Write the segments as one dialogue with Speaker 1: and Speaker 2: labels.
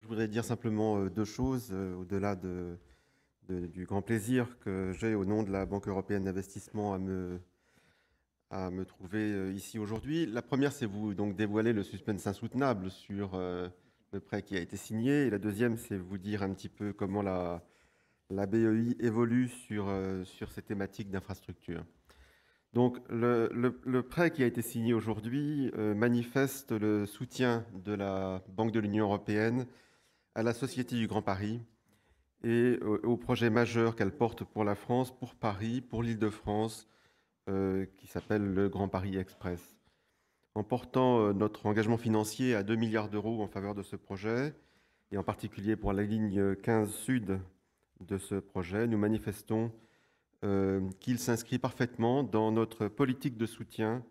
Speaker 1: Je voudrais dire simplement deux choses, au-delà du grand plaisir que j'ai au nom de la Banque européenne d'investissement à me trouver ici aujourd'hui. La première, c'est vous donc dévoiler le suspense insoutenable sur le prêt qui a été signé. Et la deuxième, c'est vous dire un petit peu comment la BEI évolue sur ces thématiques d'infrastructure. Donc, le prêt qui a été signé aujourd'hui manifeste le soutien de la Banque de l'Union européenne à la Société du Grand Paris et au projet majeur qu'elle porte pour la France, pour Paris, pour l'Île-de-France, qui s'appelle le Grand Paris Express. En portant notre engagement financier à 2 milliards d'euros en faveur de ce projet, et en particulier pour la ligne 15 sud de ce projet, nous manifestons qu'il s'inscrit parfaitement dans notre politique de soutien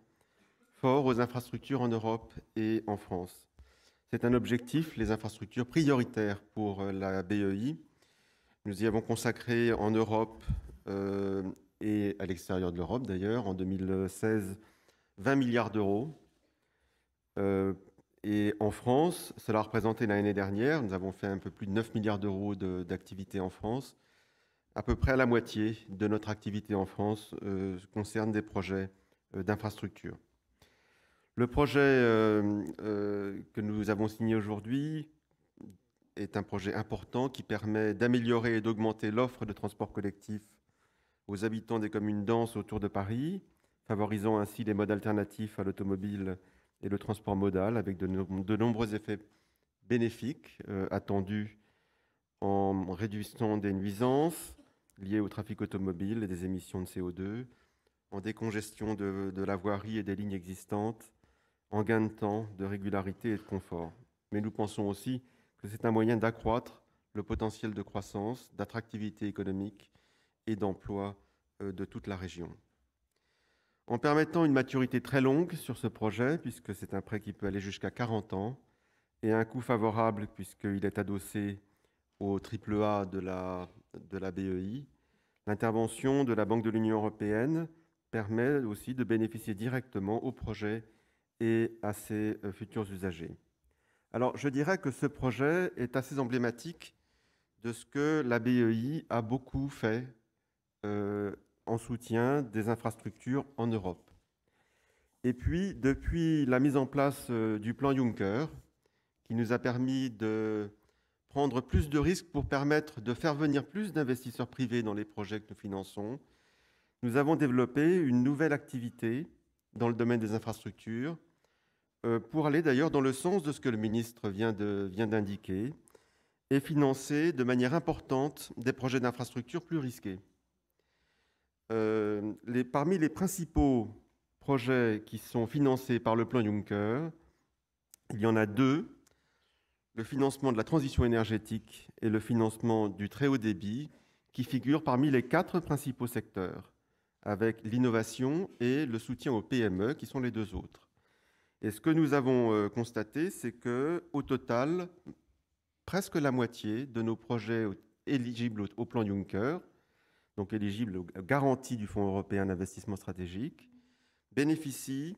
Speaker 1: fort aux infrastructures en Europe et en France. C'est un objectif, les infrastructures prioritaires pour la BEI. Nous y avons consacré en Europe et à l'extérieur de l'Europe d'ailleurs, en 2016, 20 milliards d'euros. Et en France, cela a représenté l'année dernière, nous avons fait un peu plus de 9 milliards d'euros d'activité en France. À peu près la moitié de notre activité en France concerne des projets d'infrastructure. Le projet que nous avons signé aujourd'hui est un projet important qui permet d'améliorer et d'augmenter l'offre de transport collectif aux habitants des communes denses autour de Paris, favorisant ainsi les modes alternatifs à l'automobile et le transport modal, avec de nombreux effets bénéfiques attendus en réduisant des nuisances liées au trafic automobile et des émissions de CO2, en décongestion de la voirie et des lignes existantes, en gain de temps, de régularité et de confort. Mais nous pensons aussi que c'est un moyen d'accroître le potentiel de croissance, d'attractivité économique et d'emploi de toute la région. En permettant une maturité très longue sur ce projet, puisque c'est un prêt qui peut aller jusqu'à 40 ans, et un coût favorable puisqu'il est adossé au AAA de la BEI, l'intervention de la Banque de l'Union européenne permet aussi de bénéficier directement au projet et à ses futurs usagers. Alors, je dirais que ce projet est assez emblématique de ce que la BEI a beaucoup fait en soutien des infrastructures en Europe. Et puis, depuis la mise en place du plan Juncker, qui nous a permis de prendre plus de risques pour permettre de faire venir plus d'investisseurs privés dans les projets que nous finançons, nous avons développé une nouvelle activité dans le domaine des infrastructures, pour aller d'ailleurs dans le sens de ce que le ministre vient d'indiquer, et financer de manière importante des projets d'infrastructures plus risqués. Parmi les principaux projets qui sont financés par le plan Juncker, il y en a deux: le financement de la transition énergétique et le financement du très haut débit, qui figurent parmi les 4 principaux secteurs, avec l'innovation et le soutien aux PME, qui sont les deux autres. Et ce que nous avons constaté, c'est qu'au total, presque la moitié de nos projets éligibles au plan Juncker, donc éligibles aux garanties du Fonds européen d'investissement stratégique, bénéficient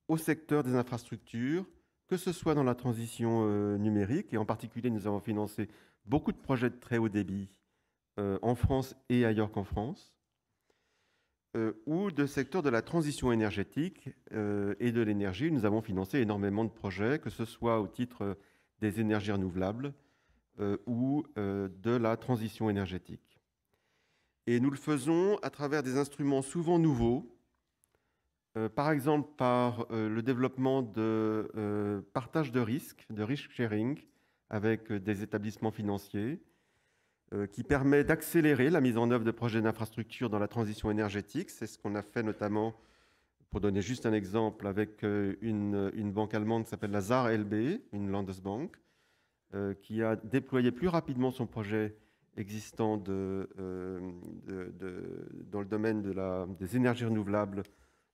Speaker 1: au secteur des infrastructures, que ce soit dans la transition numérique, et en particulier nous avons financé beaucoup de projets de très haut débit en France et ailleurs qu'en France, ou de secteur de la transition énergétique et de l'énergie. Nous avons financé énormément de projets, que ce soit au titre des énergies renouvelables ou de la transition énergétique. Et nous le faisons à travers des instruments souvent nouveaux, par exemple par le développement de partage de risques, de risk sharing, avec des établissements financiers, qui permet d'accélérer la mise en œuvre de projets d'infrastructure dans la transition énergétique. C'est ce qu'on a fait notamment, pour donner juste un exemple, avec une banque allemande qui s'appelle la SAR-LB, une Landesbank, qui a déployé plus rapidement son projet existant dans le domaine des énergies renouvelables,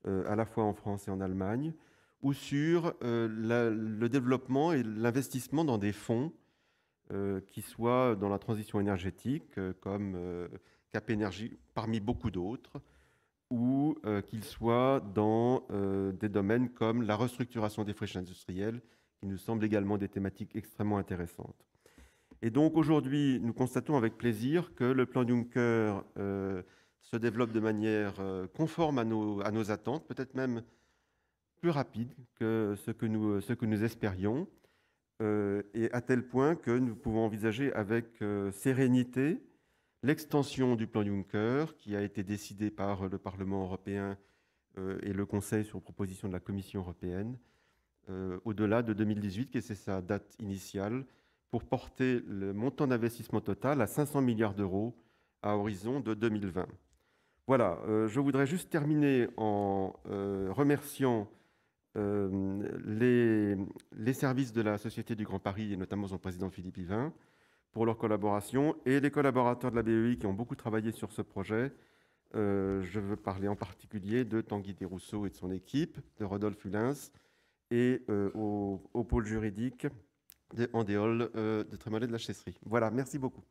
Speaker 1: à la fois en France et en Allemagne, ou sur le développement et l'investissement dans des fonds qui soient dans la transition énergétique, comme Cap Énergie, parmi beaucoup d'autres, ou qu'ils soient dans des domaines comme la restructuration des friches industrielles, qui nous semblent également des thématiques extrêmement intéressantes. Et donc aujourd'hui, nous constatons avec plaisir que le plan Juncker se développe de manière conforme à nos attentes, peut-être même plus rapide que ce que nous espérions, et à tel point que nous pouvons envisager avec sérénité l'extension du plan Juncker qui a été décidé par le Parlement européen et le Conseil sur proposition de la Commission européenne au-delà de 2018, qui c'est sa date initiale, pour porter le montant d'investissement total à 500 milliards d'euros à horizon de 2020. Voilà, je voudrais juste terminer en remerciant les services de la Société du Grand Paris, et notamment son président Philippe Yvain, pour leur collaboration, et les collaborateurs de la BEI qui ont beaucoup travaillé sur ce projet. Je veux parler en particulier de Tanguy Desrousseaux et de son équipe, de Rodolphe Hulins, et au pôle juridique d'Andéol de Trémollet de la Chesserie. Voilà, merci beaucoup.